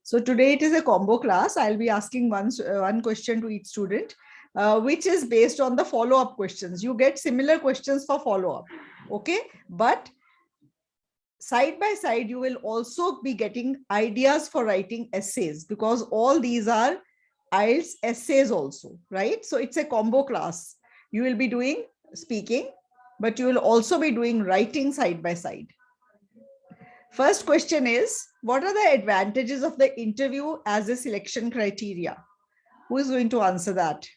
So today it is a combo class. I'll be asking one question to each student, which is based on the follow-up questions. You get similar questions for follow-up, okay? But side by side, you will also be getting ideas for writing essays, because all these are IELTS essays also, right? So it's a combo class. You will be doing speaking, but you will also be doing writing side by side. First question is, what are the advantages of the interview as a selection criteria? Who is going to answer that?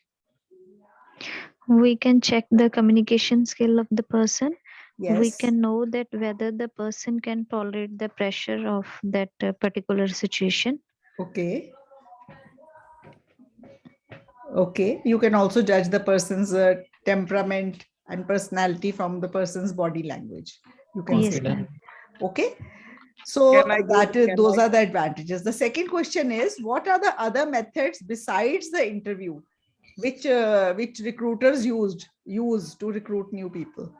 We can check the communication skill of the person. Yes. We can know that whether the person can tolerate the pressure of that particular situation. Okay. Okay. You can also judge the person's temperament and personality from the person's body language. You can Yes, say that. ma'am. Okay. So Can those I- are the advantages. The second question is, what are the other methods besides the interview, which recruiters use to recruit new people?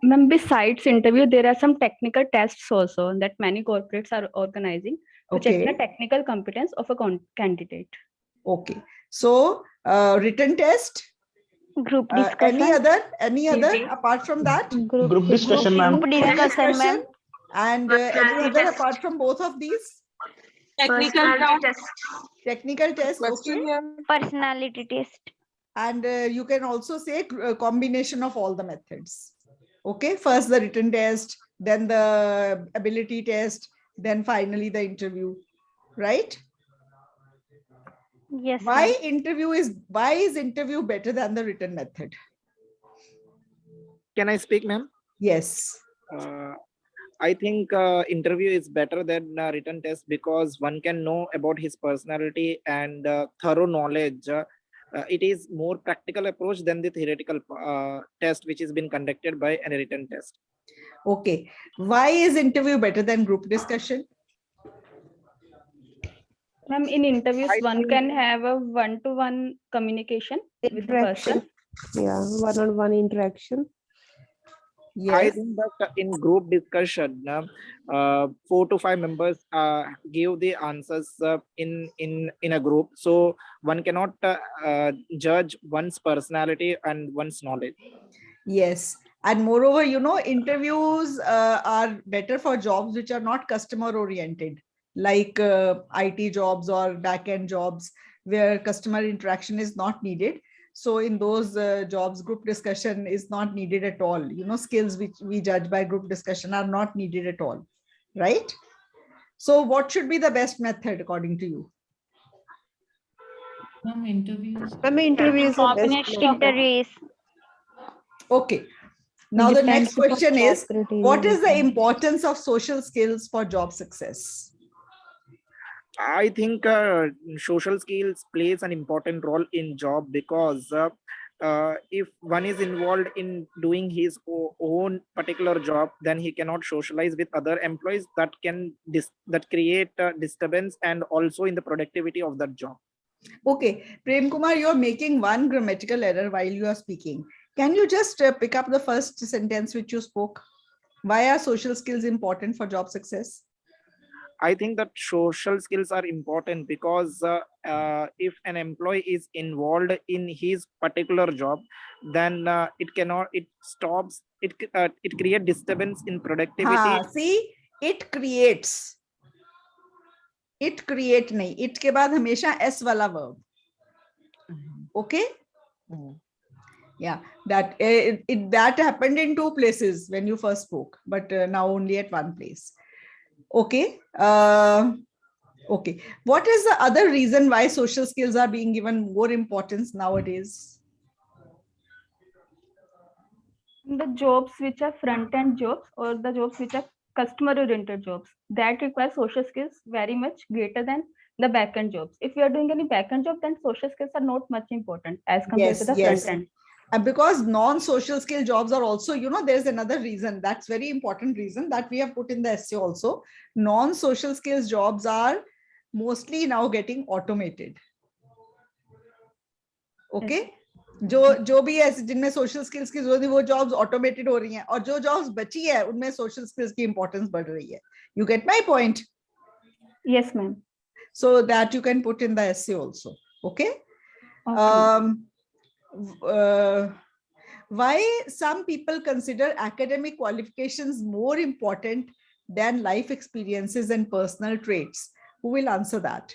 Ma'am, besides interview, there are some technical tests also that many corporates are organizing to check the technical competence of a candidate. Okay. So written test. Group discussion. Any other apart from that? Group discussion, ma'am. Group discussion, ma'am. And any other apart from both of these? Technical test. Technical test. Okay. Personality test. And you can also say a combination of all the methods. Okay. First the written test, then the ability test, then finally the interview. Right? Yes. Why is interview better than the written method? Can I speak, ma'am? Yes. I think interview is better than written test because one can know about his personality and thorough knowledge. It is more practical approach than the theoretical test which has been conducted by a written test. Okay. Why is interview better than group discussion? Ma'am, in interviews, one can have a one-to-one communication with the person. Yeah, one-on-one interaction. Yes. I think that in group discussion, 4 to 5 members give the answers in a group, so one cannot judge one's personality and one's knowledge. Yes. And moreover, interviews are better for jobs which are not customer oriented, like IT jobs or back-end jobs where customer interaction is not needed. So in those jobs, group discussion is not needed at all. Skills which we judge by group discussion are not needed at all. Right? So what should be the best method according to you? Interviews. Interview is the best method. Interviews. Okay. Now the next question is, what is the importance? importance of social skills for job success? I think social skills plays an important role in job because if one is involved in doing his own particular job, then he cannot socialize with other employees that can create disturbance and also in the productivity of that job. Okay, Prem Kumar, you're making one grammatical error while you are speaking. Can you just pick up the first sentence which you spoke? Why are social skills important for job success? I think that social skills are important because if an employee is involved in his particular job, then it creates disturbance in productivity. See, it creates. It create nahi. It ke baad hamesha S wala verb. Okay. Yeah, that that happened in 2 places when you first spoke, but now only at 1 place. Okay. Okay. What is the other reason why social skills are being given more importance nowadays? The jobs which are front-end jobs or the jobs which are customer-oriented jobs, that require social skills very much greater than the back-end jobs. If you are doing any back-end job, then social skills are not much important as compared to the front-end. And because non-social skill jobs are also, there's another reason, that's very important reason that we have put in the essay also. Non-social skills jobs are mostly now getting automated. Okay. जो भी है जिनमें social skills की जरूरत है वो jobs automated हो रही हैं और जो jobs बची है उनमें social skills की importance बढ़ रही है. You get my point? Yes, ma'am. So that you can put in the essay also. Okay. Okay. Why some people consider academic qualifications more important than life experiences and personal traits? Who will answer that?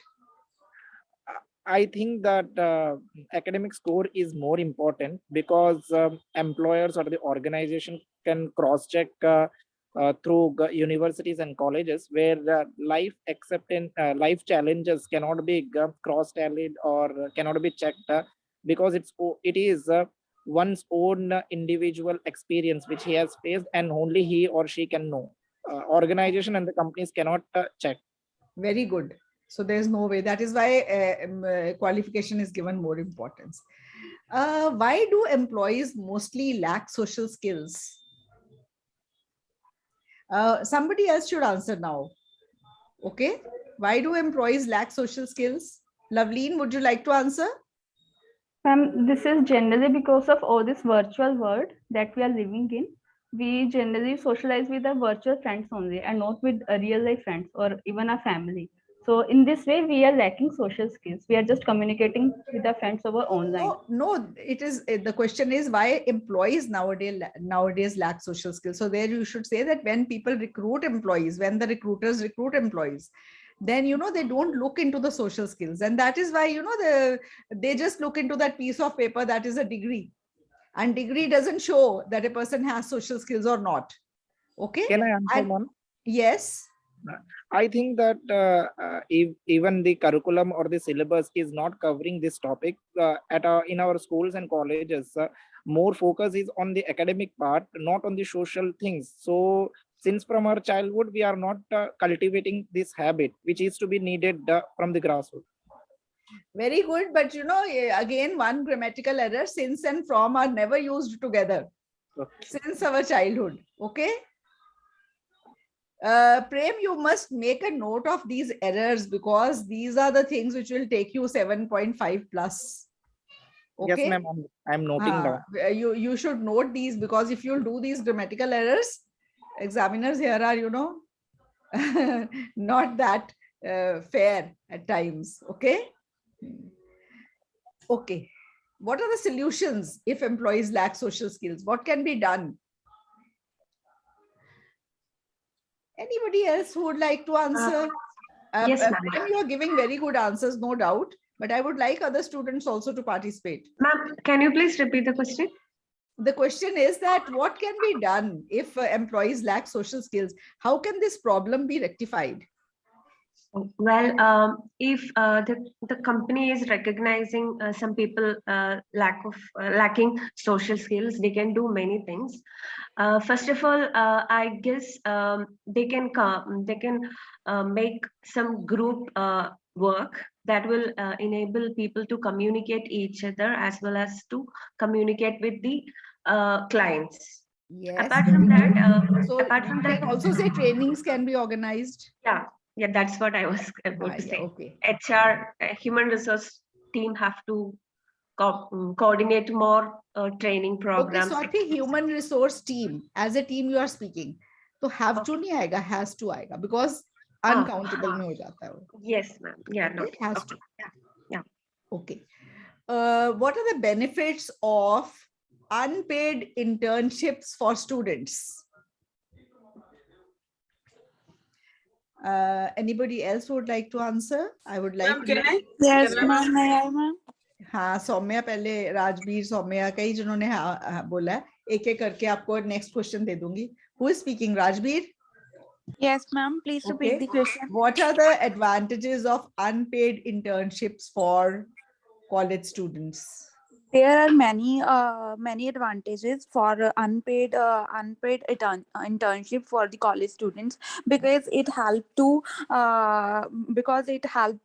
I think that academic score is more important because employers or the organization can cross-check through universities and colleges where life acceptance, life challenges cannot be cross-tallied or cannot be checked because it is one's own individual experience which he has faced and only he or she can know. Organization and the companies cannot check. Very good. So there's no way. That is why qualification is given more importance. Why do employees mostly lack social skills? Somebody else should answer now. Okay. Why do employees lack social skills? Loveleen, would you like to answer? Ma'am, this is generally because of all this virtual world that we are living in. We generally socialize with our virtual friends only and not with real life friends or even our family. So in this way, we are lacking social skills. We are just communicating with our friends over online. No, it is the question is why employees nowadays lack social skills. So there you should say that when people recruit employees, when the recruiters recruit employees, then they don't look into the social skills, and that is why they just look into that piece of paper that is a degree, and degree doesn't show that a person has social skills or not. Okay. Can I answer And one? yes. I think that if even the curriculum or the syllabus is not covering this topic in our schools and colleges. More focus is on the academic part, not on the social things. So since from our childhood, we are not cultivating this habit, which is to be needed from the grassroots. Very good. But again, one grammatical error: since and from are never used together since our childhood. Okay. Prem, you must make a note of these errors because these are the things which will take you 7.5 plus. Okay? Yes, ma'am. I'm noting down. You should note these, because if you'll do these grammatical errors, examiners here are, not that fair at times. Okay? Okay. What are the solutions if employees lack social skills? What can be done? Anybody else who would like to answer? Yes, ma'am. Prem, you are giving very good answers, no doubt. But I would like other students also to participate. Ma'am, can you please repeat the question? The question is that what can be done if employees lack social skills? How can this problem be rectified? Well, if the company is recognizing some people lacking social skills, they can do many things. First of all, I guess they can make some group work that will enable people to communicate each other as well as to communicate with the clients. Yes. Apart from that, so apart from you can that, also say trainings can be organized. yeah, that's what I was about to say. Okay. HR, human resource team have to coordinate more training programs. Okay, so human resource team, as a team you are speaking. So have to nahi aayega, has to aayega, because uncountable mein ho jata hai wo. Yes, ma'am. Yeah, Okay, not has to. Yeah. Okay. What are the benefits of unpaid internships for students? Anybody else would like to answer? I would like. Yes, ma'am. May I, ma'am? हाँ, सौम्या पहले, राजबीर, सौम्या, कई जिन्होंने बोला है, एक एक करके आपको नेक्स्ट क्वेश्चन दे दूंगी. Who is speaking? Rajbir? Yes, ma'am. Please repeat the question. What are the advantages of unpaid internships for college students? There are many advantages for unpaid internship for the college students, because it helped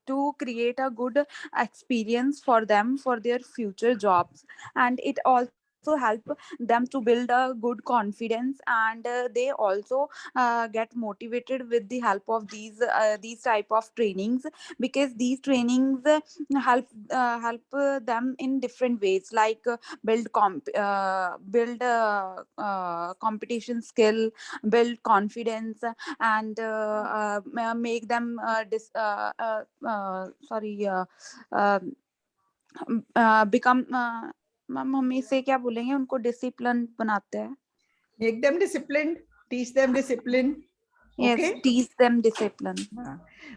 to create a good experience for them for their future jobs, and it also help them to build a good confidence, and they also get motivated with the help of these type of trainings, because these trainings help them in different ways, like build competition skill, build confidence, and make them become ma'am हम इसे क्या बोलेंगे, उनको discipline बनाते हैं. Make them disciplined, teach them discipline. Yes, Okay? teach them discipline. हाँ.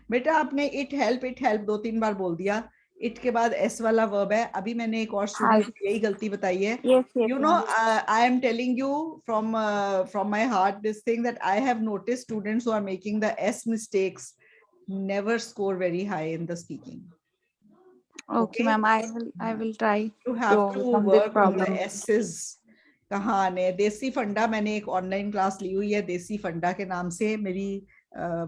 बेटा आपने it help 2-3 बार बोल दिया. It के बाद S वाला verb है. अभी मैंने एक और स्टूडेंट को यही गलती बताई है. Yes, yes, You know, I am telling you from my heart this thing that I have noticed students who are making the S mistakes never score very high in the speaking. Okay, ma'am, I will try You have to overcome this work on the problem. S's. कहाँ आने देसी फंडा, मैंने एक online class ली हुई है देसी फंडा के नाम से, मेरी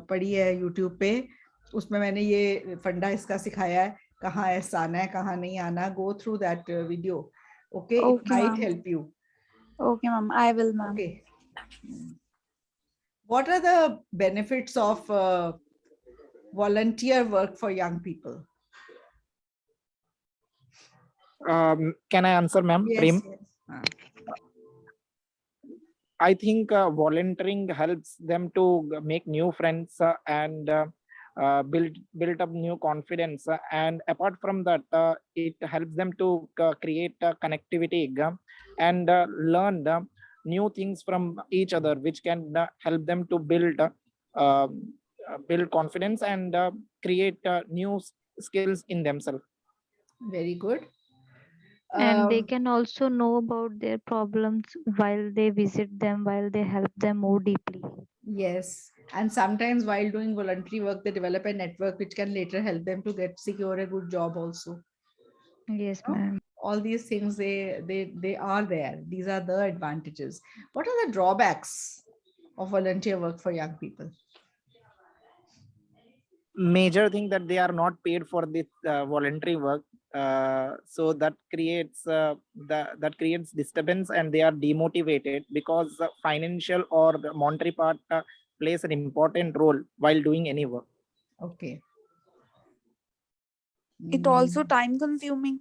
पढ़ी है यूट्यूब पे. उसमें मैंने ये फंडा इसका सिखाया है, कहाँ एस आना है कहाँ नहीं आना. Go through that video. Okay, it Okay, might ma'am. help you. Okay, ma'am, I will, ma'am. Okay. What are the benefits of volunteer work for young people? Can I answer, ma'am? Yes, Prem? yes. I think volunteering helps them to make new friends and build up new confidence. And apart from that, it helps them to create connectivity and learn new things from each other, which can help them to build confidence and create new skills in themselves. Very good. And they can also know about their problems while they visit them, while they help them more deeply. Yes, and sometimes while doing voluntary work, they develop a network which can later help them to secure a good job also. Yes, No? ma'am. All these things they are there. These are the advantages. What are the drawbacks of volunteer work for young people? Major thing that they are not paid for this voluntary work, so that creates disturbance, and they are demotivated because the financial or the monetary part plays an important role while doing any work. Okay. It also time consuming.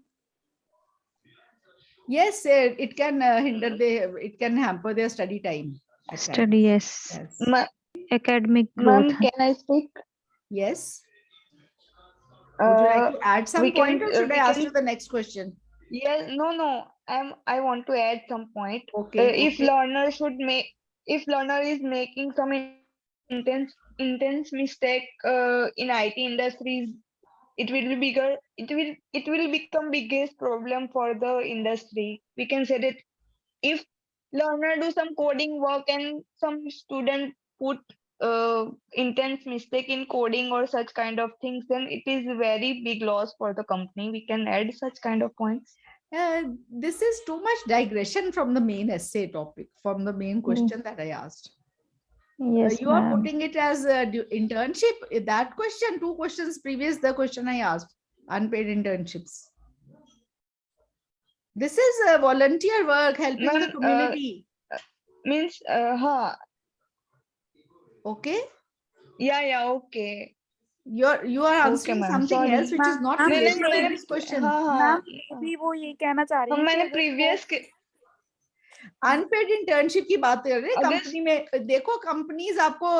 Yes, it can it can hamper their study time. at times. Study, yes. Yes. Academic growth. Ma'am, can I speak? Yes. Would you like to add some we point, can- or should we I ask can- you the next question? Yeah, no. I want to add some point. Okay. If learner is making some intense mistake in IT industries, it will become biggest problem for the industry. We can say that if learner do some coding work and some student put intense mistake in coding or such kind of things, then it is very big loss for the company. We can add such kind of points. This is too much digression from the main essay topic, from the main question that I asked. Yes, You are ma'am. putting it as a internship. That question, 2 questions previous, the question I asked, unpaid internships. This is a volunteer work helping the Ma'am, community. Means Okay. yeah, okay. You are answering ma'am, something sorry. else which is not Ma'am, related to मैंने- this question. हाँ, भी वो ये कहना चाह रही है मैंने कि अगर previous अनपेड इंटर्नशिप की बात कर रहे हैं. अगर- कंपनी में देखो, कंपनीज आपको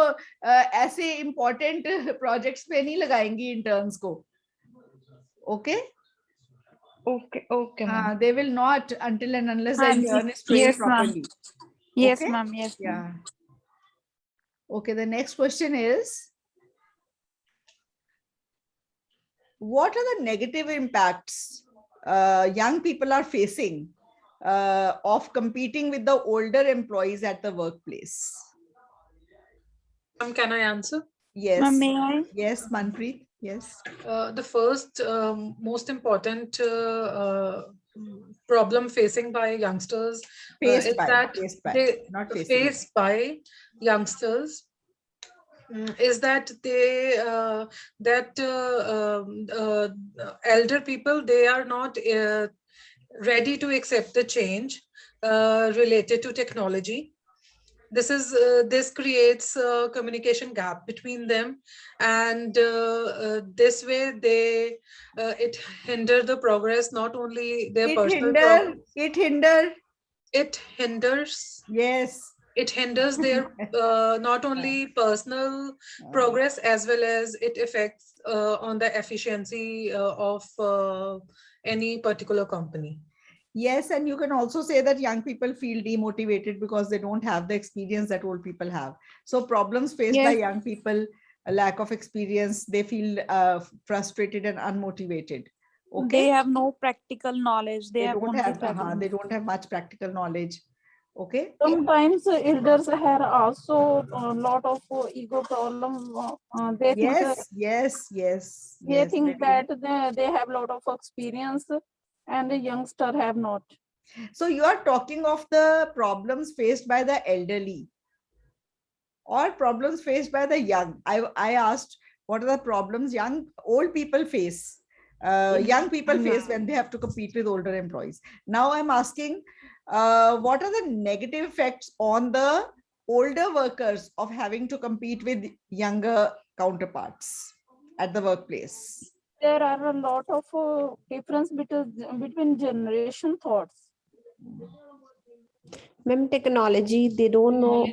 ऐसे इंपॉर्टेंट प्रोजेक्ट्स पे नहीं लगाएंगी इंटर्न्स को. Okay. Okay, ma'am. They will not until and unless the हाँ जी. intern is trained Yes, ma'am. properly. Yes, Okay? ma'am. Yes, ma'am. Yeah. Okay, the next question is, what are the negative impacts young people are facing of competing with the older employees at the workplace? Can I answer? Yes. Ma'am, may I? Yes, Manpreet. Yes. The first most important problem facing by youngsters is that faced by youngsters is that they elder people, they are not ready to accept the change related to technology. This creates a communication gap between them, and this way it hinder the progress, not only their personal progress. It hinders. Yes. It hinders their not only personal progress, as well as it affects on the efficiency of any particular company. Yes, and you can also say that young people feel demotivated because they don't have the experience that old people have. So problems faced by young people, a lack of experience, they feel frustrated and unmotivated. Okay. They have no practical knowledge. They don't have much practical knowledge. Okay. Sometimes elders have also a lot of ego problem. They think that they have a lot of experience and the youngster have not. So you are talking of the problems faced by the elderly or problems faced by the young. I asked what are the problems old people face. Young people face when they have to compete with older employees. Now I'm asking, what are the negative effects on the older workers of having to compete with younger counterparts at the workplace? There are a lot of difference between generation thoughts. Ma'am, technology, they don't know.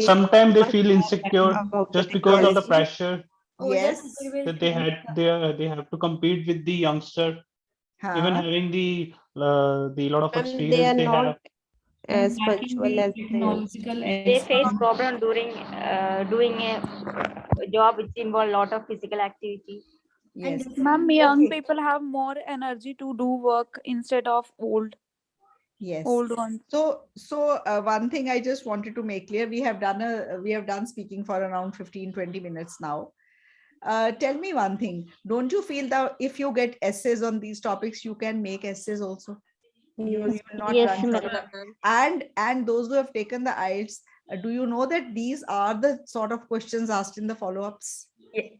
Sometimes they feel insecure just because of the pressure. Yes. That they have to compete with the youngster, even having the lot of experience they have. As punctual as they face problem during doing a job which involve a lot of physical activity. Yes, ma'am, young people have more energy to do work instead of old. Yes. Old ones. So one thing I just wanted to make clear, we have done speaking for around 15-20 minutes now. Tell me one thing, don't you feel that if you get essays on these topics, you can make essays also? You will not run. And those who have taken the IELTS, do you know that these are the sort of questions asked in the follow-ups?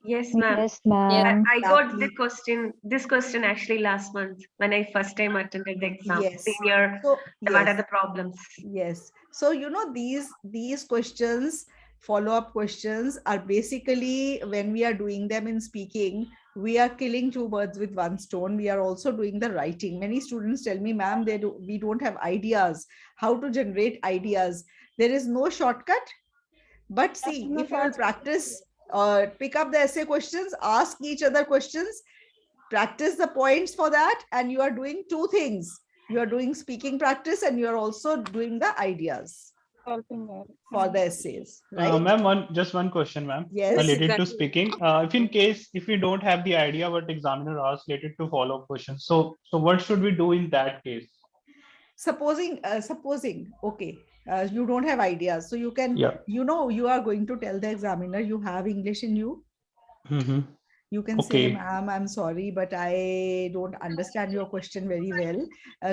Yes, ma'am. Yes, ma'am. I got this question actually last month when I first time attended the exam. Yes. Senior, what are the problems? Yes. So, these questions, follow-up questions are basically, when we are doing them in speaking, we are killing two birds with one stone. We are also doing the writing. Many students tell me, ma'am, we don't have ideas, how to generate ideas. There is no shortcut. But see, if you will practice, pick up the essay questions, ask each other questions, practice the points for that, and you are doing two things. You are doing speaking practice and you are also doing the ideas for the essays, right? Ma'am, just one question, ma'am. Yes. Related to speaking. If we don't have the idea what examiner asks related to follow-up questions, so what should we do in that case? Supposing, okay, you don't have ideas, so you can, you are going to tell the examiner you have English in you. You can say, ma'am, I'm sorry, but I don't understand your question very well.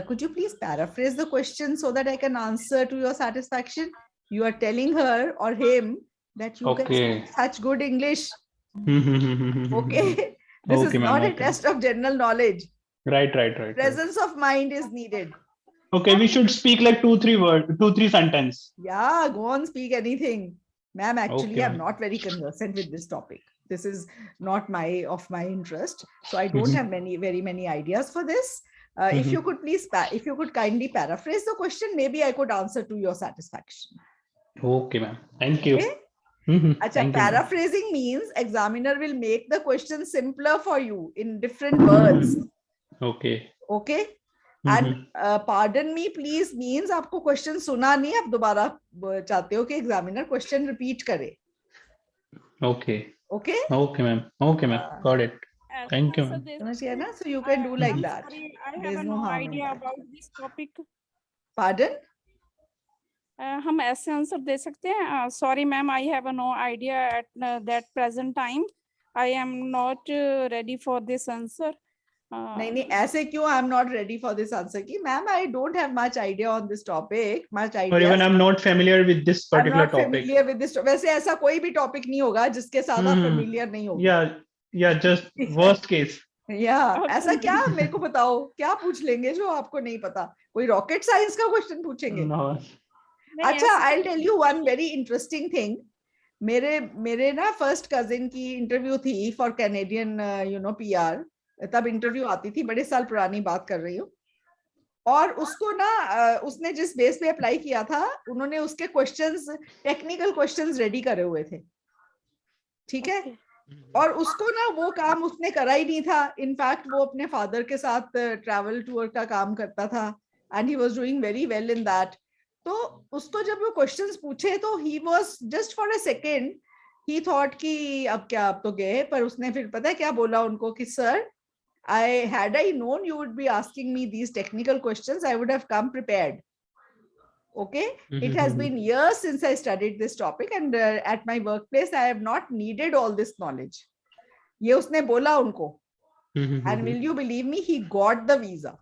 Could you please paraphrase the question so that I can answer to your satisfaction? You are telling her or him that you can speak such good English. Okay. This is not a test of general knowledge. Right. Presence of mind is needed. Okay, we should speak like 2-3 sentences. Yeah, go on, speak anything. Ma'am, actually, I'm not very conversant with this topic. This is not of my interest. So I don't have very many ideas for this. If you could please, if you could kindly paraphrase the question, maybe I could answer to your satisfaction. Okay, ma'am. Thank you. Okay? Paraphrasing means examiner will make the question simpler for you in different words. Okay. Okay. And pardon me, please means आपको question सुना नहीं, आप दोबारा चाहते हो कि examiner question repeat करे. Okay. Okay. Okay, ma'am. Got it. Thank you, ma'am. So you can do like that. Sorry, I have no idea about this topic. Pardon? हम ऐसे आंसर दे सकते हैं. Sorry, ma'am, I have no idea at that present time. I am not ready for this answer. नहीं ऐसे क्यों I'm not ready for this answer की ma'am, I don't have much idea on this topic, or even I'm not familiar with this particular topic. Familiar with this. वैसे ऐसा कोई भी topic नहीं होगा जिसके साथ आप familiar नहीं होगे. Yeah, just worst case. या ऐसा क्या मेरे को बताओ, क्या पूछ लेंगे जो आपको नहीं पता? कोई रॉकेट साइंस का क्वेश्चन पूछेंगे? No. अच्छा, I tell you one very interesting thing. मेरे ना फर्स्ट कजिन की इंटरव्यू थी फॉर कैनेडियन PR. तब इंटरव्यू आती थी, बड़े साल पुरानी बात कर रही हूँ. और उसको ना उसने जिस बेस पे अप्लाई किया था, उन्होंने उसके क्वेश्चंस, टेक्निकल क्वेश्चंस रेडी करे हुए थे. ठीक है. और उसको ना वो काम उसने करा ही नहीं था. इनफैक्ट वो अपने फादर के साथ ट्रैवल टूर का काम करता था and he was doing very well in that. तो उसको जब वो क्वेश्चंस पूछे तो he was just for a second he thought कि अब क्या, अब तो गए. पर उसने फिर पता है क्या बोला उनको कि sir, had I known you would be asking me these technical questions, I would have come prepared. Okay, it has been years since I studied this topic and at my workplace I have not needed all this knowledge. ये उसने बोला उनको. And will you believe me, he got the visa.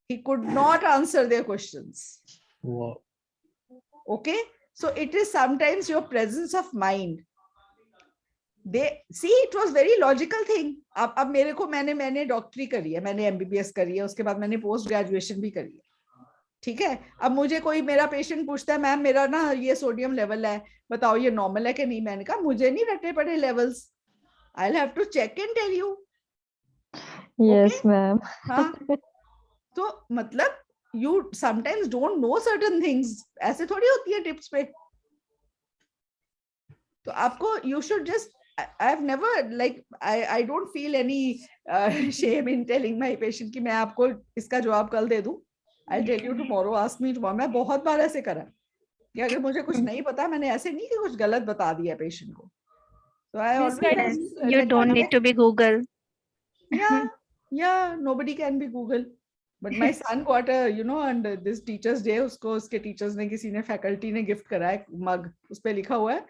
He could not answer their questions. Wow. Okay, so it is sometimes your presence of mind. They see, it was very logical thing. अब मेरे को मैंने डॉक्टरी करी है, मैंने MBBS करी है, उसके बाद मैंने पोस्ट ग्रेजुएशन भी करी है. ठीक है. अब मुझे कोई मेरा पेशेंट पूछता है, मैम मेरा ना ये सोडियम लेवल है, बताओ ये नॉर्मल है कि नहीं. मैंने कहा मुझे नहीं रटने पड़े levels, I will have to check and tell you. Yes, ma'am. हाँ. तो मतलब you sometimes don't know certain things. ऐसे थोड़ी होती है टिप्स पे. तो आपको you should just, I've never like I don't feel any shame in telling my patient कि मैं आपको इसका जवाब कल दे दूं. I'll tell you tomorrow, ask me tomorrow. मैं बहुत बार ऐसे करा कि अगर मुझे कुछ नहीं पता, मैंने ऐसे नहीं कि कुछ गलत बता दिया पेशेंट को. So I always You don't need to be Google. Yeah, nobody can be Google. But my son got a, and this teacher's day, उसको उसके teachers ने, किसी ने faculty ने gift करा है mug, उस पे लिखा हुआ है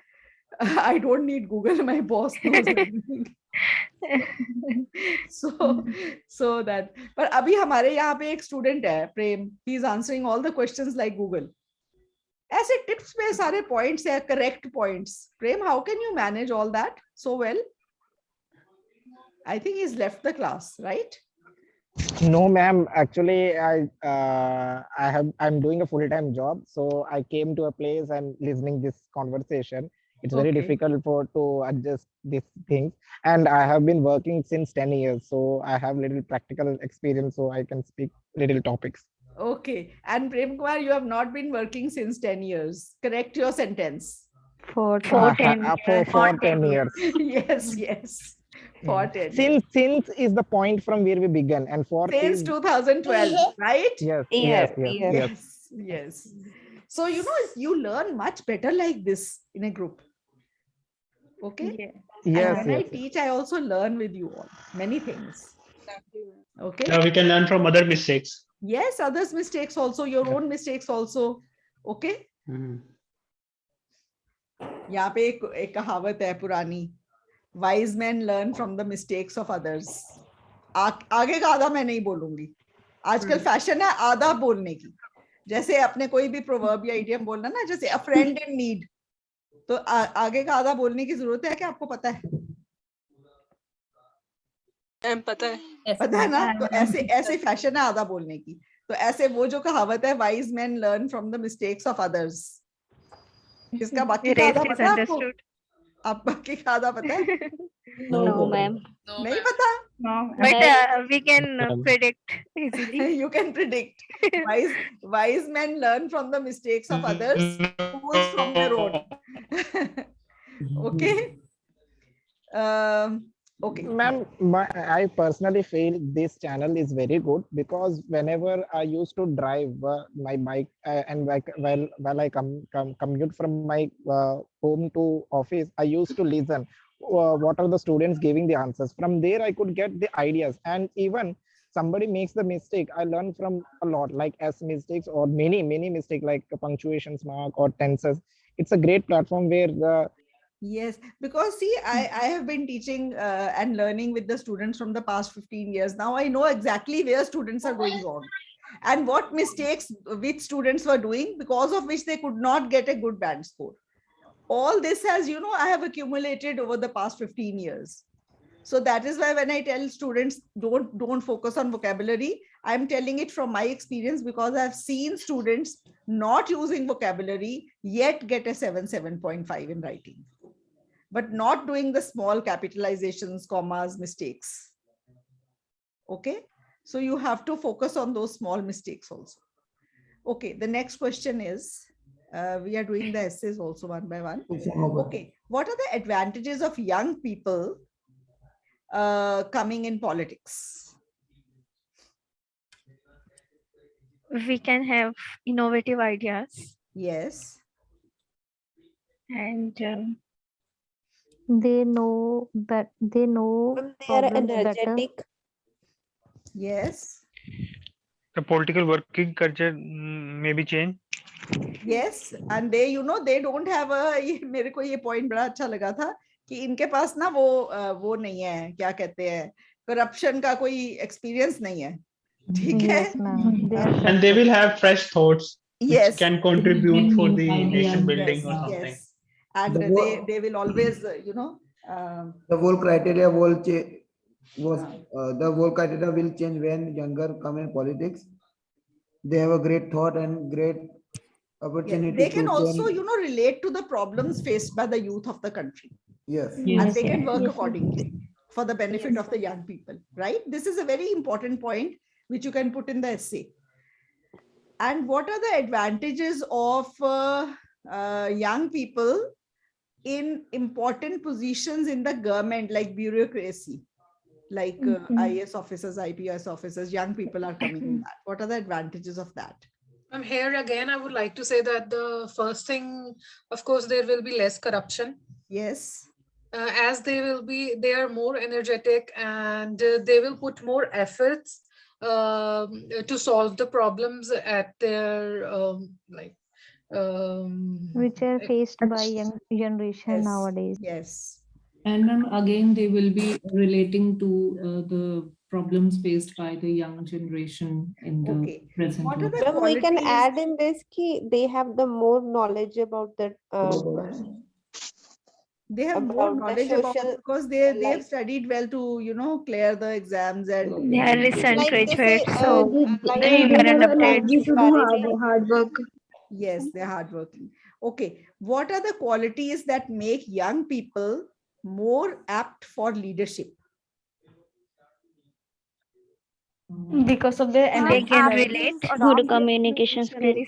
I don't need Google, my boss knows everything. So that. पर अभी हमारे यहाँ पे एक student है प्रेम, he is answering all the questions like Google. ऐसे tips पे सारे points है, correct points. Prem, how can you manage all that so well? I think he's left the class, right? No, ma'am. Actually, I'm doing a full-time job, so I came to a place and listening this conversation. It's very difficult to adjust these things, and I have been working since 10 years, so I have little practical experience, so I can speak little topics. Okay, and Prem Kumar, you have not been working since 10 years. Correct your sentence. For 10 years. Yes. For 10 years. Since is the point from where we began, and for since 2012, right? Yes. So you learn much better like this in a group. Okay. Yes. And when I teach, I also learn with you all many things. Okay. Yeah, we can learn from other mistakes. Yes, others' mistakes also, your own mistakes also. Okay. यहाँ पे एक कहावत है पुरानी, wise men learn from the mistakes of others. आगे का आधा मैं नहीं बोलूंगी. आजकल फैशन है आधा बोलने की. जैसे अपने कोई भी proverb या idiom बोलना ना, जैसे a friend in need, तो आगे का आधा बोलने की जरूरत है कि आपको पता है? पता है ना. तो ऐसे फैशन है आधा बोलने की. तो ऐसे वो जो कहावत है, wise men learn from the mistakes of others. इसका बाकी का आधा पता है आपको? आप बाकी का आधा पता है? No, ma'am. नहीं पता? No, but we can predict easily. You can predict. Wise men learn from the mistakes of others, fools from their own. Okay. Okay. Ma'am, I personally feel this channel is very good because whenever I used to drive my bike and while I commute from my home to office, I used to listen what are the students giving the answers. From there, I could get the ideas, and even somebody makes the mistake, I learn from a lot, like S mistakes or many mistakes like punctuations mark or tenses. It's a great platform where Yes, because see, I have been teaching and learning with the students from the past 15 years. Now I know exactly where students are going wrong and what mistakes which students were doing, because of which they could not get a good band score. All this has, I have accumulated over the past 15 years. So that is why when I tell students don't focus on vocabulary, I'm telling it from my experience, because I've seen students not using vocabulary yet get a 7.5 in writing, but not doing the small capitalizations, commas, mistakes. Okay, so you have to focus on those small mistakes also. Okay, the next question is, we are doing the essays also one by one. Okay, what are the advantages of young people coming in politics? We can have innovative ideas. Yes. And they know that they know They are problems better. energetic. Yes. The political working culture may be changed. Yes, and they, you know, they don't have a, मेरे को ये point बड़ा अच्छा लगा था कि इनके पास ना वो नहीं है, क्या कहते हैं, corruption का कोई experience नहीं है, ठीक है? Yes, ma'am. And they will have fresh thoughts which Yes. can contribute for the nation building Yes, or something. yes. And they will always, you know, the whole criteria will change. The whole criteria will change when younger come in politics. They have a great thought and great opportunity. They can also, you know, relate to the problems faced by the youth of the country. Yes. And they can work accordingly for the benefit of the young people, right? This is a very important point which you can put in the essay. And what are the advantages of young people in important positions in the government, like bureaucracy, like IAS officers, IPS officers? Young people are coming in that. What are the advantages of that? Here again, I would like to say that the first thing, of course, there will be less corruption. Yes. As they are more energetic, and they will put more efforts to solve the problems at their which are faced by young generation nowadays. Yes. And again, they will be relating to the problems faced by the young generation in the present. What are the Ma'am, we can add in this key, they have the more knowledge about that. They have more knowledge about it because they have studied well to, you know, clear the exams, and they are recent Like they say, graduates, so like they they current have updates. to do hard work. yes, they're hardworking. Okay, what are the qualities that make young people more apt for leadership? Because of their They can relate, good communication skills.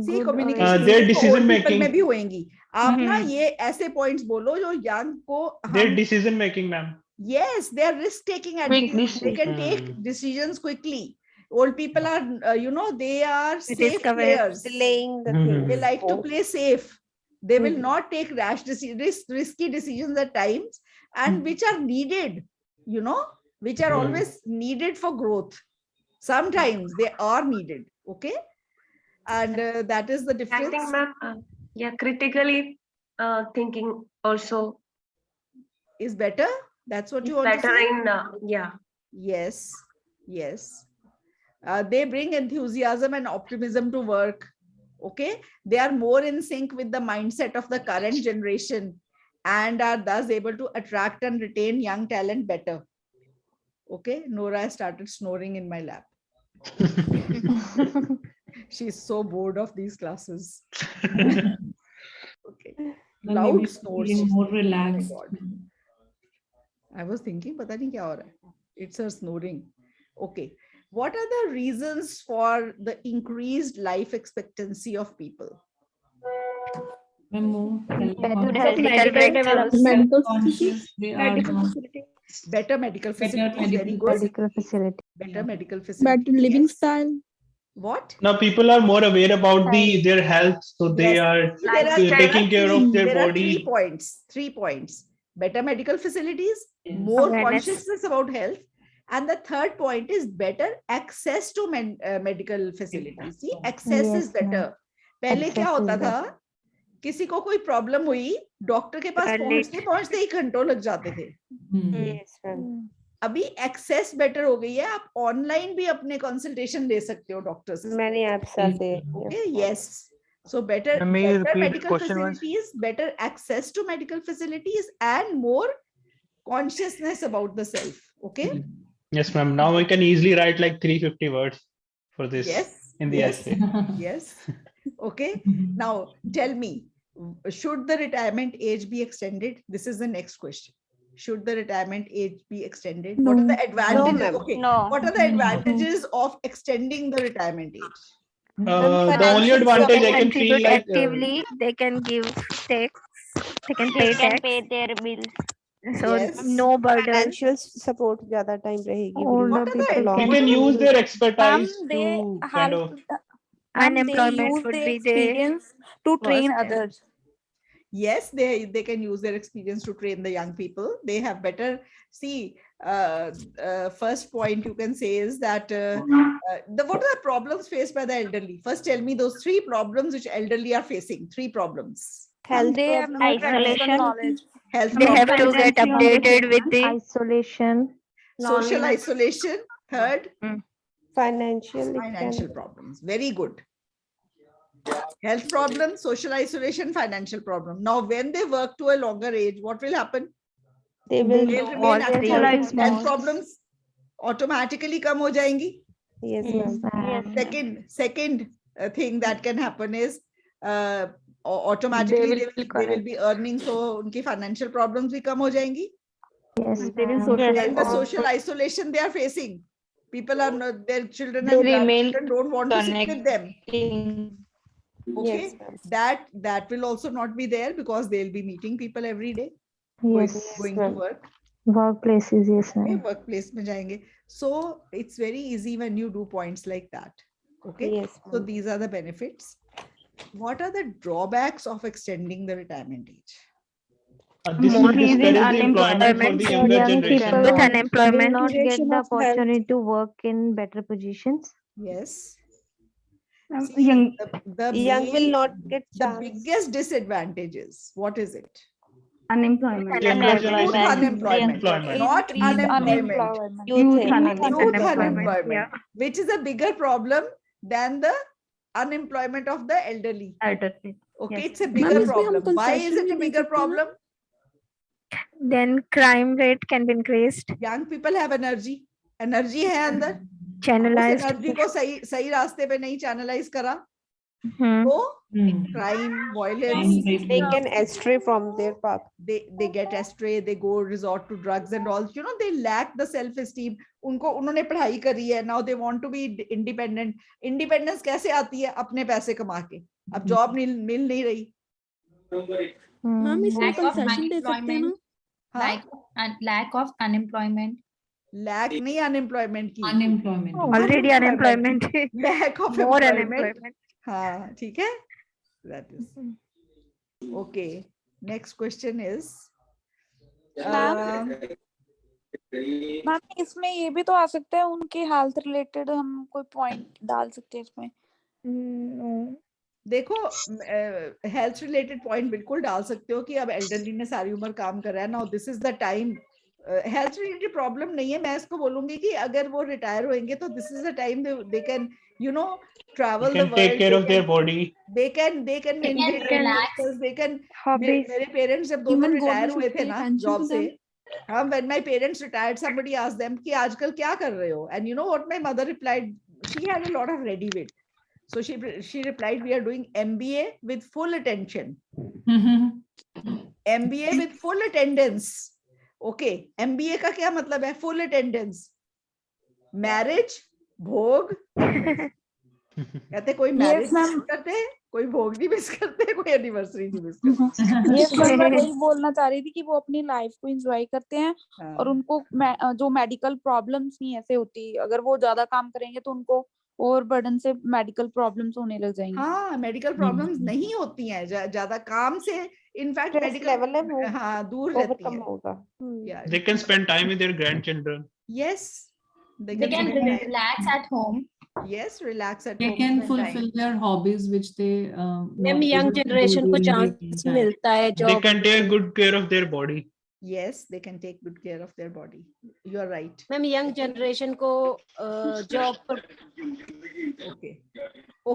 See, communication their skills तो decision old people making. में भी होंगी. आप ना ये ऐसे points बोलो जो young को Their decision making, ma'am. Yes, they are risk taking attitudes. They can take decisions quickly. Old people are, you know, they are safe players. Delaying the They like to play safe. They will not take rash risky decisions at times, and which are needed, you know, which are always needed for growth. Sometimes they are needed. Okay. And that is the difference. I think, ma'am, yeah, critically thinking also is better. That's what you want better to say? in, yeah. Yes, yes. They bring enthusiasm and optimism to work. Okay, they are more in sync with the mindset of the current generation and are thus able to attract and retain young talent better. Okay, Nora has started snoring in my lap. She's so bored of these classes. Okay, loud snores. More relaxed. Oh my God. I was thinking, pata nahi kya ho raha hai? It's her snoring. Okay. What are the reasons for the increased life expectancy of people? Better medical facilities. Very good. Better medical facilities. Better living style. What? Now people are more aware about their health, so they are taking care of their body. 3 points. 3 points. Better medical facilities, more consciousness about health, and the third point is better access to medical facilities. See, access is better. पहले क्या होता था? किसी को कोई problem हुई, doctor के पास पहुंचते ही घंटों लग जाते थे. अभी एक्सेस बेटर हो गई है, आप ऑनलाइन भी अपने कंसल्टेशन ले सकते हो डॉक्टर से. Many apps are there. Okay, yes. So better medical facilities, better access to medical facilities, and more consciousness about the self. Okay. Yes, ma'am. Now we can easily write like 350 words for this Yes. in the Yes. essay. Yes. Okay. Now tell me, should the retirement age be extended? This is the next question. Should the retirement age be extended? What are the advantages? ma'am. Okay. No. What are the advantages of extending the retirement age? The only advantage I can feel Contribute like actively. They can give tax. They can pay They can tax. pay their bills. So Yes. no burden. Financial support ज़्यादा time रहेगी. What are the we longer can use their Ma'am, expertise they to kind help. of Ma'am, they Unemployment use would their be the experience to train first step. others. Yes, they can use their experience to train the young people. They have better, see, first point you can say is that what are the problems faced by the elderly? First, tell me those 3 problems which elderly are facing. 3 problems. Health They have no practical Isolation. knowledge. Health They have problems, to get updated with the Isolation. social isolation. Third, financial financial problems. Very good. Health problems, social isolation, financial problem. Now, when they work to a longer age, what will happen? they will They'll all remain active. socialize Health more. problems automatically come ho jayengi. yes Yes, ma'am. ma'am. Second thing that can happen is automatically they will be earning, so unki financial problems bhi kam ho jayengi. Yes, They will ma'am. socialize And the more. social isolation they are facing. People are not, their children They and remain grandchildren don't want to sit with them. connecting. Okay, Yes, ma'am. that will also not be there because they'll be meeting people every day, Yes. going to ma'am. work. Workplaces, yes, Okay, ma'am. workplace mein jayenge. So it's very easy when you do points like that. Okay, Yes, so ma'am. these are the benefits. What are the drawbacks of extending the retirement age? this will Increase in discourage the employment for unemployment. the younger Young generation. people With will unemployment. not get Duration the of health. opportunity to work in better positions. Yes. Um, See, young the Young will main, not get the chance. biggest disadvantage is, what is it? unemployment. Younger Unemployment. generation Youth unemployment, employment. not Increase unemployment. unemployment. Youth Youth Youth unemployment. unemployment, Yeah. which is a bigger problem than the unemployment of the elderly. Elderly. Okay, Yes. it's a bigger problem. Why is it a bigger problem? Then crime rate can be increased. Young people have energy. Energy है अंदर. उस Channelized. energy को सही रास्ते पे नहीं channelize करा, Hmm. तो crime, violence, They can astray from their path. they get astray, they go resort to drugs and all. You know, they lack the self-esteem. उन्होंने पढ़ाई करी है, now they want to be independent. Independence कैसे आती है? अपने पैसे कमा के. अब job मिल नहीं रही. मैम इसमें Lack of कंसेशन दे सकते हैं ना? unemployment, lack of unemployment. Lack नहीं unemployment की. Unemployment. Already unemployment. Lack of More employment. unemployment. हाँ, ठीक है? That is. Okay. Next question is. Ma'am इसमें ये भी तो आ सकता है उनके हेल्थ रिलेटेड हम कोई पॉइंट डाल सकते हैं इसमें. देखो हेल्थ रिलेटेड पॉइंट बिल्कुल डाल सकते हो कि अब एल्डरली ने सारी उम्र काम कर रहा है. Now this is the time. Health related problem नहीं है. मैं इसको बोलूंगी कि अगर वो रिटायर होंगे तो this is the time they can you know travel the world. Take care of their body. They can maintain relax. they can. Hobbies. मेरे पेरेंट्स जब दोनों Even रिटायर government हुए should थे pay ना attention जॉब to से, them. when my parents retired, somebody asked them कि आजकल क्या कर रहे हो? And you know what my mother replied? She had a lot of ready wit. So she replied, we are doing MBA with full attention. MBA with full attendance. Okay, MBA का क्या मतलब है? Full attendance. Marriage, भोग. कहते कोई marriage miss करते, कोई भोग नहीं मिस करते, कोई एनिवर्सरी नहीं मिस करते. यस मैम, मैं वही बोलना चाह रही थी कि वो अपनी लाइफ को एंजॉय करते हैं और उनको जो मेडिकल प्रॉब्लम्स नहीं ऐसे होती. अगर वो ज्यादा काम करेंगे तो उनको और बर्डन से मेडिकल प्रॉब्लम्स होने लग जाएंगे. हाँ, मेडिकल प्रॉब्लम्स नहीं होती हैं ज्यादा काम से. इनफैक्ट मेडिकल लेवल है वो हाँ दूर रहती ओवरकम है. होगा. They can spend time with their grandchildren. Yes, They can relax at home. Yes, relax at They home. can spend fulfill time. their hobbies which they ma'am young generation को chance मिलता है They can take good care of their body. Yes, they can take good care of their body. You are right. Ma'am young generation को job पर.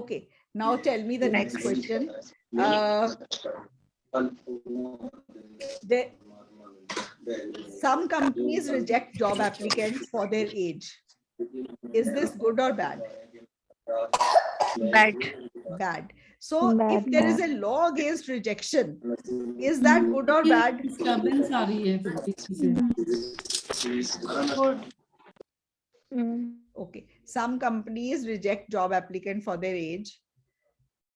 Okay. Now tell me the next question. Some companies reject job applicants for their age. Is this good or bad? Bad. Bad. So if Bad, there is bad. a law against rejection, is that good or bad? Disturbance आ रही है फिर पीछे से। Good. Okay. Some companies reject job applicant for their age.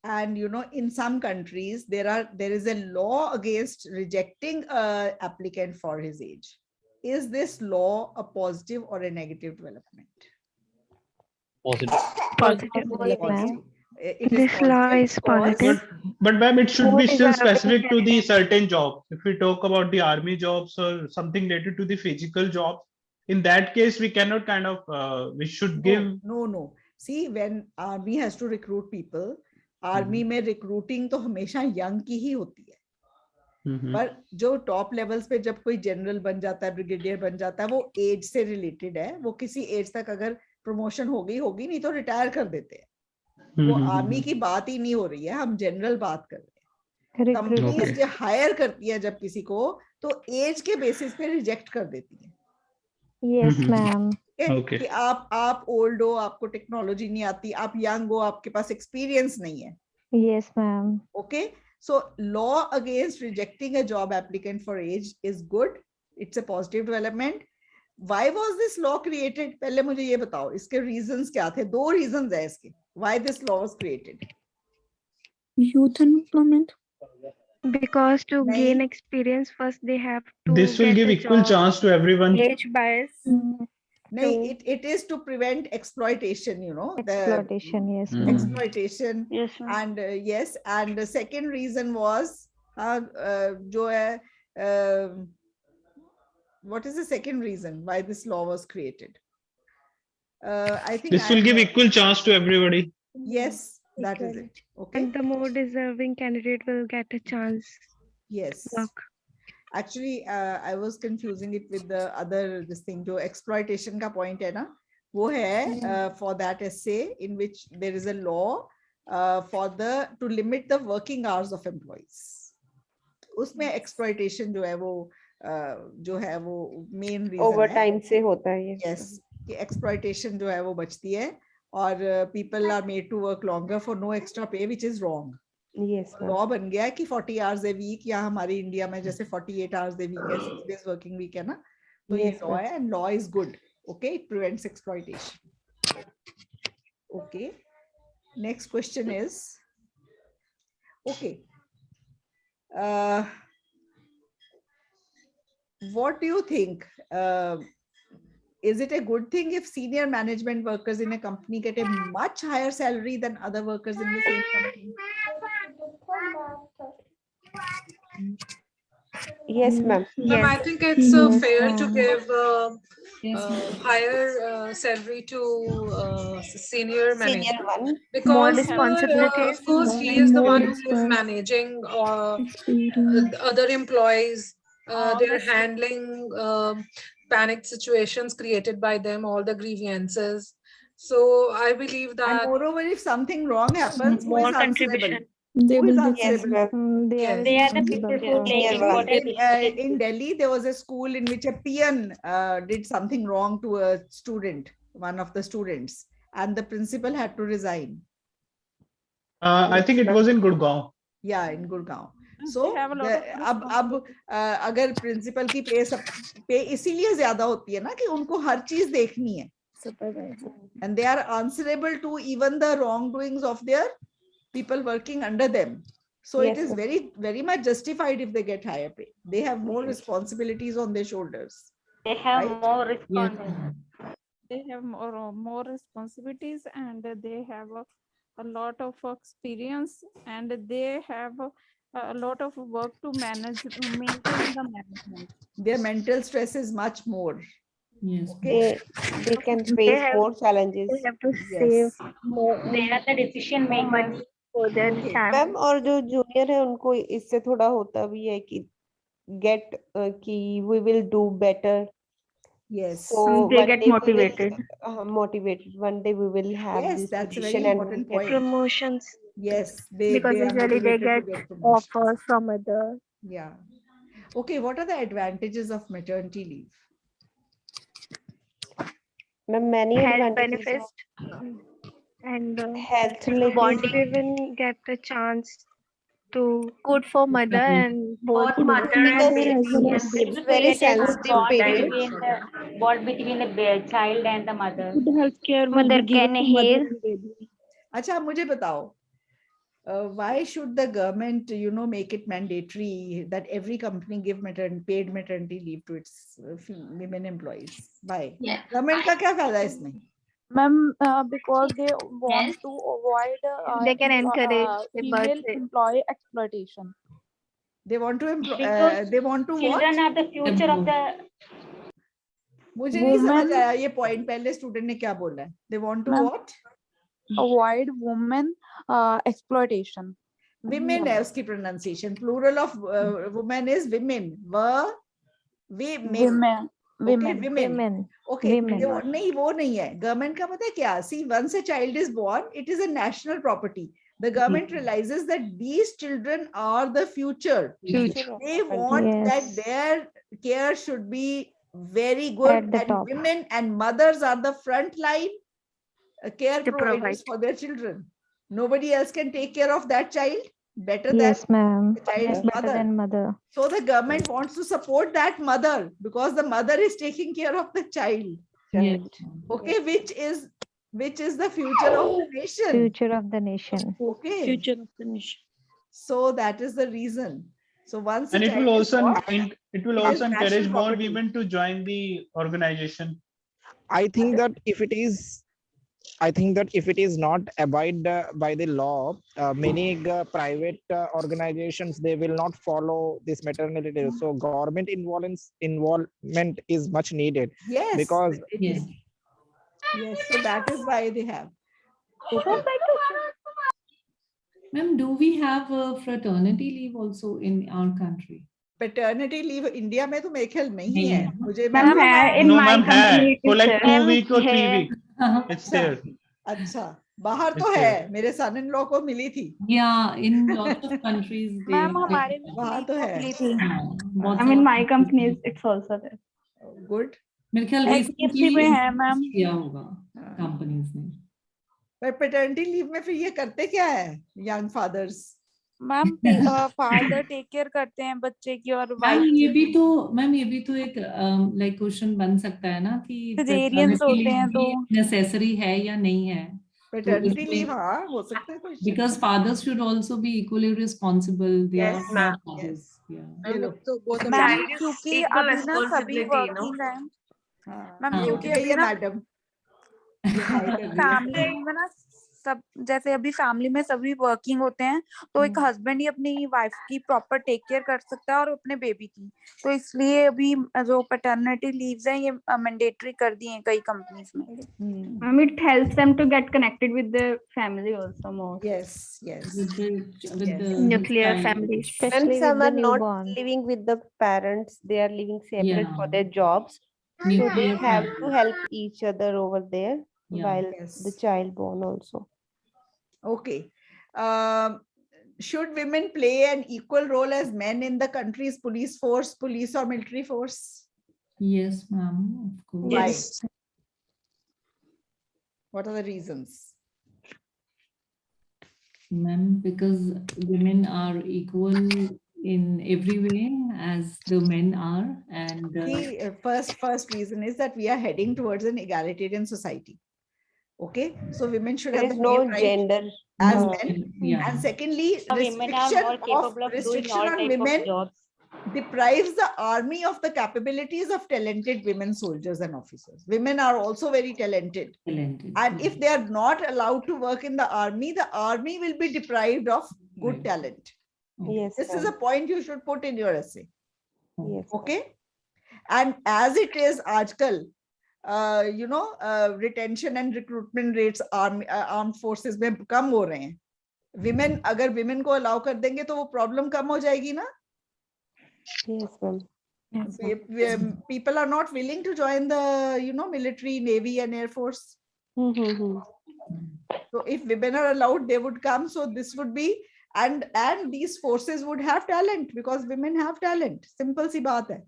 And in some countries, there is a law against rejecting a applicant for his age. Is this law a positive or a negative development? Positive. Positive. It is This law positive is because- positive. But ma'am, it should be What is still our specific to the opinion? certain job. If we talk about the army jobs or something related to the physical jobs, in that case, we cannot kind of, we should give. No. See, when army has to recruit people, army में recruiting तो हमेशा young की ही होती है, पर जो top levels पे जब कोई जनरल बन जाता है, ब्रिगेडियर बन जाता है, वो एज से रिलेटेड है, वो किसी एज तक अगर प्रमोशन होगी नहीं तो रिटायर कर देते हैं। वो आर्मी की बात ही नहीं हो रही है, हम जनरल बात कर रहे हैं। कंपनीज जो हायर करती है जब किसी को, तो एज के बेसिस पे रिजेक्ट कर देती है। Yes ma'am. कि आप ओल्ड हो, आपको टेक्नोलॉजी नहीं आती, आप यंग हो, आपके पास एक्सपीरियंस नहीं है। Yes ma'am. Okay, so law against rejecting a job applicant for age is good, it's a positive development. Why was this law created? पहले मुझे ये बताओ, इसके रीजंस क्या थे? 2 रीजंस है इसके, why this law was created. Youth employment. Because to gain experience, first they have to This will get give a equal job. chance to everyone. Age bias. नहीं, it is to prevent exploitation, Exploitation, yes. Exploitation. Yes, and yes, and the second reason was जो है, what is the second reason why this law was created? I think This will give equal chance to everybody. Yes, that is it. Okay. And the more deserving candidate will get a chance. Yes. Work. Actually, I was confusing it with the other this thing. जो exploitation का point है ना, वो है for that essay in which there is a law to limit the working hours of employees. उसमें exploitation जो है वो main reason Overtime से होता है ये। Yes, कि exploitation जो है वो बचती है और people are made to work longer for no extra pay, which is wrong. Yes, law बन गया है कि 40 आवर्स ए वीक, या हमारी इंडिया में जैसे 48 आवर्स ए वीक है, 6 days वर्किंग वीक है ना, तो ये लॉ है and law is good. Okay, it prevents exploitation. Okay, next question is, okay, what do you think, is it a good thing if senior management workers in a company get a much higher salary than other workers in the same company? Yes, ma'am. Ma'am, I think it's fair to give higher salary to senior management one. because More responsibilities, of course he is the one who is managing other employees. They're handling panic situations created by them, all the grievances. So I believe that. And moreover, if something wrong happens, who more is answerable? contribution. They Who is will do answerable? They are They are the people who play important. In Delhi, there was a school in which a peon did something wrong to a student, one of the students, and the principal had to resign. I think it was in Gurgaon. Yeah, in Gurgaon. So अब अगर principal की पे इसीलिए ज्यादा होती है ना कि उनको हर चीज देखनी है, and they are answerable to even the wrongdoings of their people working under them. So it is very much justified if they get higher pay. They have more responsibilities on their shoulders. They have more responsibilities. They have more responsibilities, and they have a lot of experience, and they have a lot of work to maintain the management. Their mental stress is much more. Yes. Okay. They can face more challenges. They have to save more. They are the decision makers. For their time. Ma'am, और जो junior है उनको इससे थोड़ा होता भी है कि get कि we will do better. Yes. So they get motivated. Motivated. One day we will have this that's a very position and important we point. Promotions. Yes, because they are usually they motivated get to get promotion. offers from other. Yeah. Okay, what are the advantages of maternity leave? Many Health advantages benefits of and health related. bonding. Women get a chance to good for mother and both Both mother and Because baby. yes, It it's will very create a good sensitive bond period. between the child and the mother. Good healthcare will mother be given can to mother heal. and baby. Acha, मुझे बताओ, why should the government, make it mandatory that every company give paid maternity leave to its women employees? Why? Yeah. Government का क्या फायदा है इसमें? Ma'am, because they want Yes. to avoid They can encourage the female birth rate. employee exploitation. They want to employ. Because They want to what? children are the future of the मुझे नहीं समझ Women आया ये point पहले student ने क्या बोला है? They want to Ma'am, what? avoid women exploitation. Women है उसकी pronunciation. Plural of women is women. Women. Women. Okay, Women. women. Women. Okay, Women. नहीं वो नहीं है. Government का पता है क्या? See, once a child is born, it is a national property. The government realizes that these children are the future. Future. They want that Yes. their care should be very good, At the and top. women and mothers are the front line care To providers provide. for their children. Nobody else can take care of that child better Yes, than ma'am. the child's Better mother. than mother. So the government wants to support that mother because the mother is taking care of the child. Yes. Okay, which is the future of the nation. Future of the nation. Okay. Future of the nation. So that is the reason. So once And a it will child is also born, it will it also is encourage national more property. women to join the organization. I think that if it is not abide by the law, many private organizations, they will not follow this maternity leave. So government involvement is much needed. Yes, Because yes. So that is why they have. Ma'am, do we have a fraternity leave also in our country? Paternity leave India में तो मेरे ख्याल नहीं नहीं है. है. मुझे Ma'am, in No, my ma'am, company है for it's like there. 2 weeks or 3 है. weeks. It's there. अच्छा, बाहर तो It's है. there. मेरे son in law को मिली थी. Yeah, in lots of countries they. Ma'am, हमारे में वहाँ तो है. मिली थी. बहुत I mean, सारे my company it's also there. Good. मेरे ख्याल HDFC recently में है मैम. किया होगा companies ने. पर paternity leave में फिर ये करते क्या है? Young fathers. Ma'am father take care करते हैं बच्चे की और मैम वाइफ ये भी तो एक लाइक क्वेश्चन बन सकता है ना कि Cesareans होते हैं तो नेसेसरी है या नहीं है. Paternity leave हाँ हो सकता है. Because fathers should also be equally responsible. They Yes, are ma'am. not fathers. Yeah. ये लो. मैम क्योंकि Equal अभी ना सभी responsibility, no? वर्किंग हैं मैम हाँ. क्योंकि गई अभी है ना मैडम. फैमिली में ना सब जैसे अभी फैमिली में सभी वर्किंग होते हैं तो एक हस्बैंड ही अपनी वाइफ की प्रॉपर टेक केयर कर सकता है और अपने बेबी की तो इसलिए अभी जो पैटर्निटी लीव्स हैं ये मैंडेटरी कर दी हैं कई कंपनीज में. It helps them to get connected with their family also more. Yes. With the Nuclear child. family, And especially some with are the not newborn. living with the parents. They are living separate Yeah. for their jobs. So Nuclear they have family. to help each other over there Yeah. while Yes. the child born also. Okay. Should women play an equal role as men in the country's police force, police or military force? Yes, ma'am. Of course. Why? Yes. What are the reasons? Ma'am, because women are equal in every way as the men are, and The first reason is that we are heading towards an egalitarian society. Okay, so women should There have is the no same right gender. as men. yeah. And secondly, women are more capable of doing all on type women of jobs. deprives the army of the capabilities of talented women soldiers and officers. Women are also very talented. Talented. And if they are not allowed to work in the army will be deprived of good talent. Yes. This is ma'am. a point you should put in your essay. Yes. Okay. And as it is आजकल, retention and recruitment rates armed forces में कम हो रहे हैं. Women अगर women को allow कर देंगे तो वो problem कम हो जाएगी ना? Yes, ma'am. People are not willing to join the military, navy and air force. Mm-hmm. So if women are allowed, they would come. So this would be and these forces would have talent because women have talent. Simple si baat hai.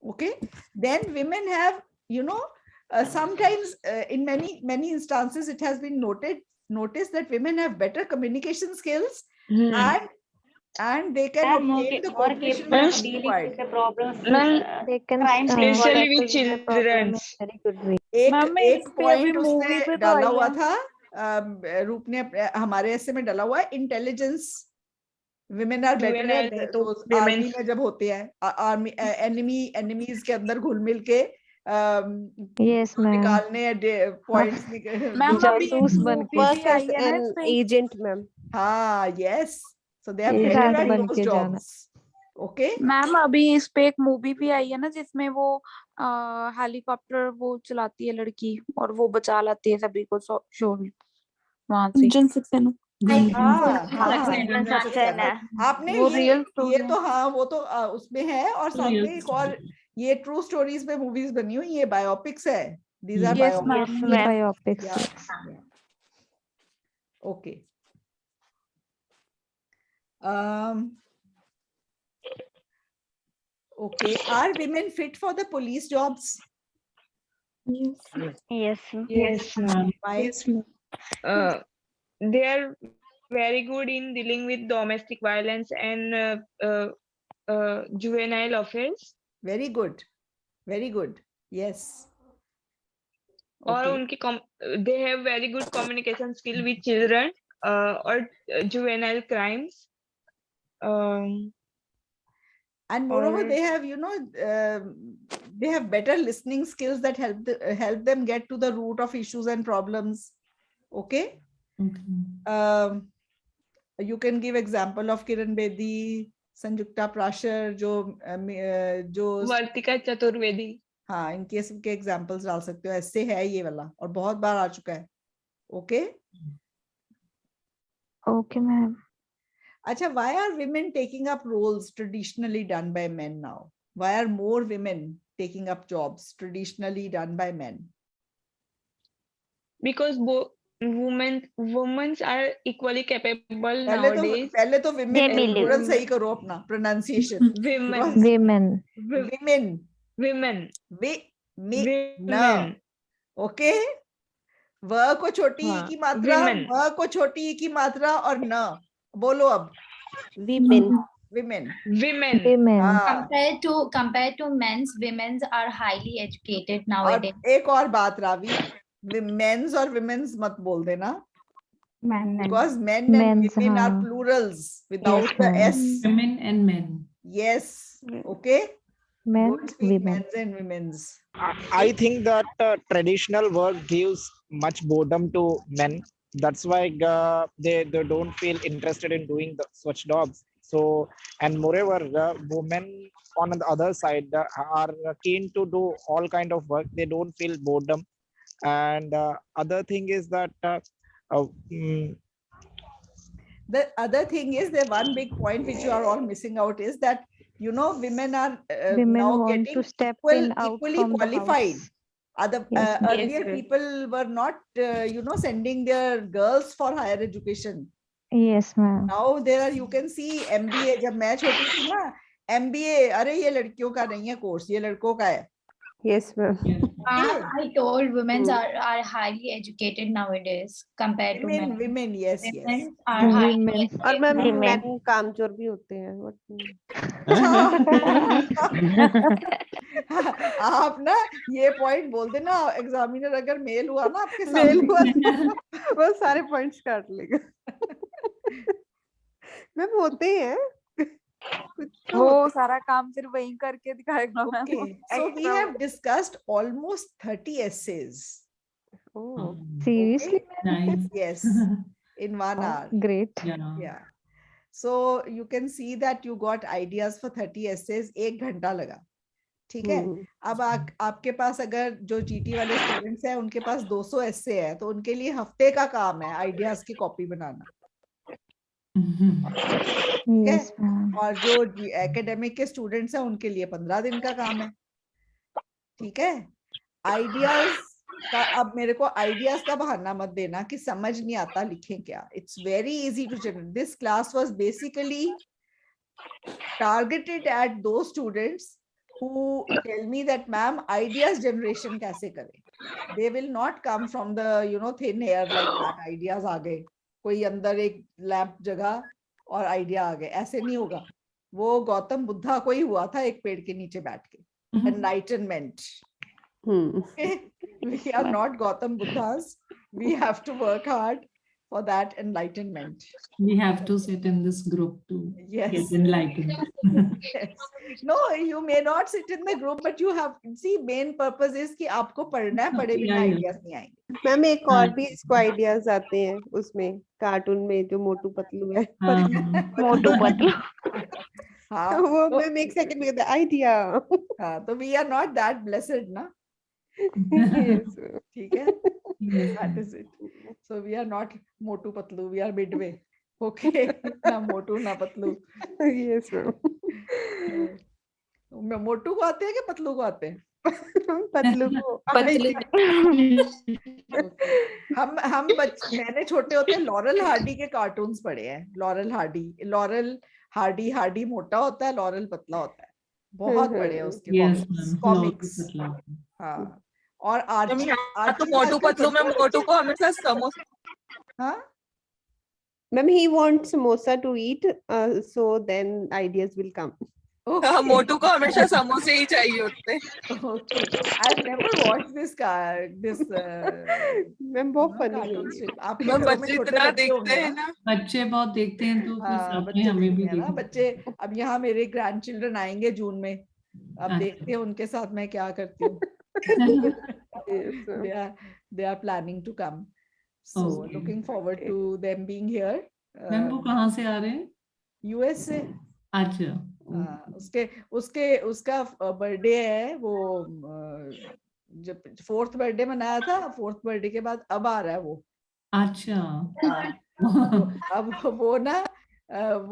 Okay, then women have, sometimes in many instances it has been noticed that women have better communication skills, and they can They are more, obtain the more cooperation capable that of is dealing required. with the problems, They can crime Especially tackle with the problem in children. very good way. एक पे अभी point movie उसने पे तो डाला आई हुआ है। था, रूप ने हमारे ऐसे में डाला हुआ है, intelligence women are better Juvenile at तो those women आर्मी में जब होते हैं, आर्मी एनिमीज के अंदर घुल मिल के Yes, ma'am. निकालने पॉइंट्स मैम अभी एक जासूस बन मूवी के भी Work as आई है ना an इस पे। agent, ma'am. हाँ, yes, so they are एक better रात at बन those के जाना। jobs. Okay, मैम अभी इस पे एक मूवी भी आई है ना जिसमें वो हेलीकॉप्टर वो चलाती है लड़की और वो बचा लाती है सभी को शोर वहां से। जन सकते हैं आपने वो ये रियल स्टोरी ये तो हाँ, वो तो उसमें है, और साथ में एक और ये ट्रू स्टोरीज पे मूवीज बनी हुई, ये बायोपिक्स है, these are Yes, biopics. ma'am. ये biopics Yeah, है। yeah. Okay. Okay, are women fit for the police jobs? Yes. Yes, ma'am. Why? They are very good in dealing with domestic violence and juvenile offense. Very good, very good. Yes. और Okay. उनकी they have very good communication skill with children or juvenile crimes. And moreover, or they have, they have better listening skills that help them get to the root of issues and problems. Okay. You can give example of Kiran Bedi, Sanjukta Prashar, जो वर्तिका चतुर्वेदी। हाँ, इनके सबके examples डाल सकते हो, ऐसे है ये वाला और बहुत बार आ चुका है। Okay Okay, ma'am. अच्छा, why are women taking up roles traditionally done by men now? Why are more women taking up jobs traditionally done by men? Because women are equally capable nowadays. पहले तो women plural सही करो अपना pronunciation. Women. Women. Women. Okay. व को छोटी ई की मात्रा, व को छोटी ई की मात्रा और न बोलो अब। Women. Compared to men's, women's are highly educated nowadays. और एक और बात रावी, men's और women's मत बोल देना, because men and women are plurals without the s. Women and men. Yes. Okay. Men, Don't speak women. men's and women's. I think that traditional work gives much boredom to men. That's why they don't feel interested in doing such jobs. So, and moreover, women on the other side are keen to do all kind of work. They don't feel boredom. And other thing is that the other thing is, the one big point which you are all missing out is that, women are Women now want getting to step in out equally from the qualified. house. Earlier Yes. people were not, sending their girls for higher education. Yes, ma'am. Now there are, you can see MBA. जब मैं छोटी थी ना, MBA, अरे ये लड़कियों का नहीं है कोर्स, ये लड़कों का है. Yes, ma'am. I told women are highly educated nowadays compared to men. Women, yes, Women are highly और मैम educated. men कामचोर भी होते हैं. आप ना ये पॉइंट बोल देना, एग्जामिनर अगर मेल हुआ ना आपके सामने, मेल हुआ वो सारे पॉइंट्स काट लेगा. मैम होते हैं वो सारा काम सिर्फ वही करके दिखाएगा ma'am. Okay, so we have discussed almost 30 essays. Oh, seriously? Nice. Yes, in 1 hour. Great. Yeah. So you can see that you got ideas for 30 essays. 1 घंटा लगा. ठीक है. अब आपके पास अगर जो जीटी वाले स्टूडेंट्स हैं, उनके पास 200 essay है, तो उनके लिए हफ्ते का काम है आइडियाज की कॉपी बनाना. Yes, ma'am. और जो एकेडमिक के स्टूडेंट्स हैं, उनके लिए 15 दिन का काम है. ठीक है. आइडियाज अब मेरे को आइडियाज का बहाना मत देना कि समझ नहीं आता लिखें क्या. It's very easy to generate. This class was basically targeted at those students who tell me that ma'am ideas generation कैसे करें. They will not come from the thin air like that. Ideas आ गए, कोई अंदर एक lamp जगह और idea आ गए, ऐसे नहीं होगा. वो गौतम बुद्धा को ही हुआ था एक पेड़ के नीचे बैठ के. Enlightenment. We are not Gautam Buddhas. We have to work hard for that enlightenment. We have to sit in this group to Yes. get enlightened. Yes. No, you may not sit in the group, but you have, see, main purpose is कि आपको पढ़ना है, पढ़े बिना ideas नहीं आएंगे. Ma'am एक और भी इसको आइडियाज आते हैं उसमें, कार्टून में जो मोटू पतलू है. मोटू पतलू. हाँ, वो मैम एक सेकंड में आइडिया. हाँ, तो we are not that blessed ना. Yes. ठीक है. That is it. So we are not motu patlu, we are midway. Okay. ना मोटू ना पतलू. Yes ma'am. मोटू को आते हैं कि पतलू को आते हैं? पतलू को. मैंने छोटे होते लॉरेल हार्डी के कार्टून्स पढ़े हैं. लॉरेल हार्डी मोटा होता है, लॉरेल पतला होता है. बहुत पढ़े हैं उसके कॉमिक्स. हाँ. और तो मोटू पतलू में मोटू को हमेशा समोसा. हाँ Ma'am, he wants samosa to eat, so then ideas will come. मोटू को हमेशा समोसे ही चाहिए होते हैं. I've never watched this ma'am बहुत फनी है. आप बच्चे इतना देखते हैं ना. बच्चे बहुत देखते हैं तो फिर साथ में बच्चे हमें भी देखते हैं ना. देखना. बच्चे अब यहाँ मेरे ग्रैंड चिल्ड्रन आएंगे जून में. अब देखते हैं उनके साथ मैं क्या करती हूँ. They are planning to come. So looking forward to them being here. Ma'am वो कहाँ से आ रहे हैं? US से. अच्छा. उसका बर्थडे है. वो जब 4th बर्थडे मनाया था, 4th बर्थडे के बाद अब आ रहा है वो. अच्छा. अब वो ना